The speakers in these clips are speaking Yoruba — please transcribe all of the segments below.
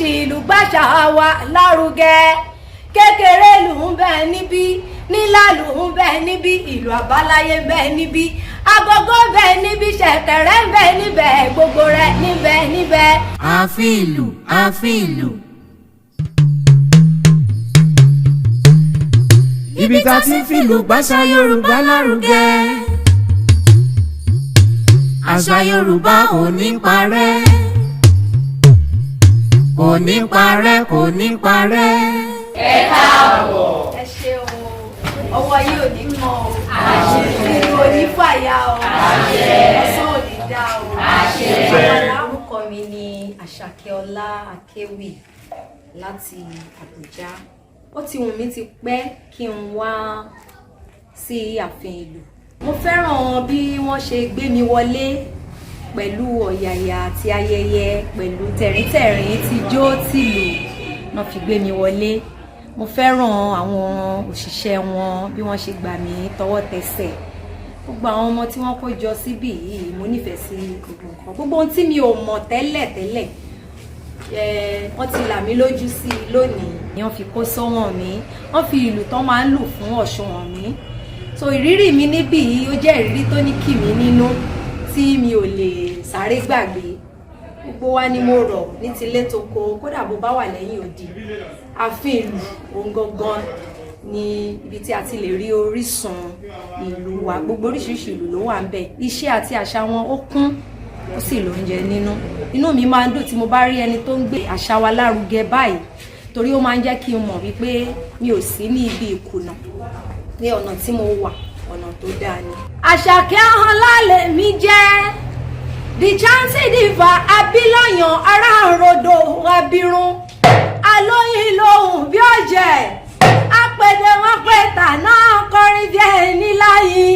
oríṣiríṣi ìlú gbàṣà wa lárugẹ kékeré ìlú ń bẹ níbí nílá ìlú ń bẹ níbí ìlú àbáláyé ń bẹ níbí agogo ń bẹ níbí ṣẹ̀kẹ̀rẹ̀ ń bẹ níbẹ̀ gbogbo rẹ̀ níbẹ̀ níbẹ̀. Aafin Ilu, Aafin Ilu. Ibi tá ti ń fìlù gbàṣà Yorùbá lárugẹ. Àṣà Yorùbá ò ní parẹ́. Kò ní parẹ́, kò ní parẹ́. Ẹ káàbọ̀. Ẹ ṣeun ọwọ́ yìí ò ní mọ́ o ìlú ò ní fàyà o ọ̀sán ò ní dá o. Orúkọ mi ni Àṣàkẹ́ Ọlá Akéwì láti Àbújá. Ó ti wù mí ti pẹ́ kí n wá sí Aafin Ilu. Mo fẹ́ràn bí wọ́n ṣe gbé mi wọlé pẹ̀lú ọ̀yàyà àti ayẹyẹ pẹ̀lú tẹ̀ríntẹ̀rín tijó tìlù náà fi gbé mi wọlé. Mo fẹ́ràn àwọn òṣìṣẹ́ wọn bí wọ́n ṣe gbà mí tọwọ́ tẹsẹ̀. Gbogbo àwọn ọmọ tí wọ́n kó jọ síbí yìí mo nífẹ̀ẹ́ sí gbogbo nǹkan. Gbogbo ohun tí mi ò mọ̀ tẹ́lẹ̀ wọ́n ti là mí lójú sí i lónìí. Wọ́n fi kó sọ́wọ́n mi, wọ́n fi ìlù tán máa ń lù fún ọ̀ṣun mi. So ìrírí mi níbí yìí ó jẹ́ ìrírí tó ní kì mí nínú tí mi ò lè sáré gbàgbé. Gbogbo wa ni mo rọ̀ ní tilé toko kódà bó bá wà lẹ́yìn odi. Aafin Ilu òun gangan ni ibi tí a ti lè rí orísun ìlú wa. Gbogbo oríṣiríṣi ìlú ló wà ń bẹ̀. Iṣẹ́ àti àṣà wọn ó kún ó sì lóúnjẹ nínú. Inú mi máa ń dùn tí mo bá rí ẹni tó ń gbé àṣà wa lárugẹ báyìí torí ó máa ń jẹ́ kí n mọ̀ wípé mi ò sí ní ibi ìkùnà ní ọ̀nà tí mo wà ọ̀nà tó dáa ni. Àṣàkẹ́ Ọlá lèmi jẹ́ the chancy diva abilọ́yàn ará àròdò abirun alóyin lòun bí ọ̀jẹ̀ apèdè wọn pé tàná kọrin bí ẹni láyé.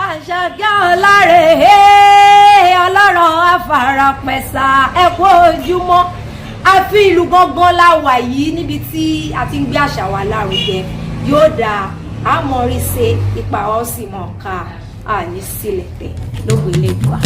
Àṣàkẹ́ Ọlá rèé ọlọ́rọ̀ afárapẹ̀sà ẹ kú ojúmọ́. Aafin Ilu gangan la wà yìí níbi tí a ti ń gbé àṣà wa lárugẹ. Yóò dáa àmọ́ rí ṣe ipa ọ̀sìn mọ̀ ká àní sílẹ̀ tẹ̀ lóògbé lẹ́dùá.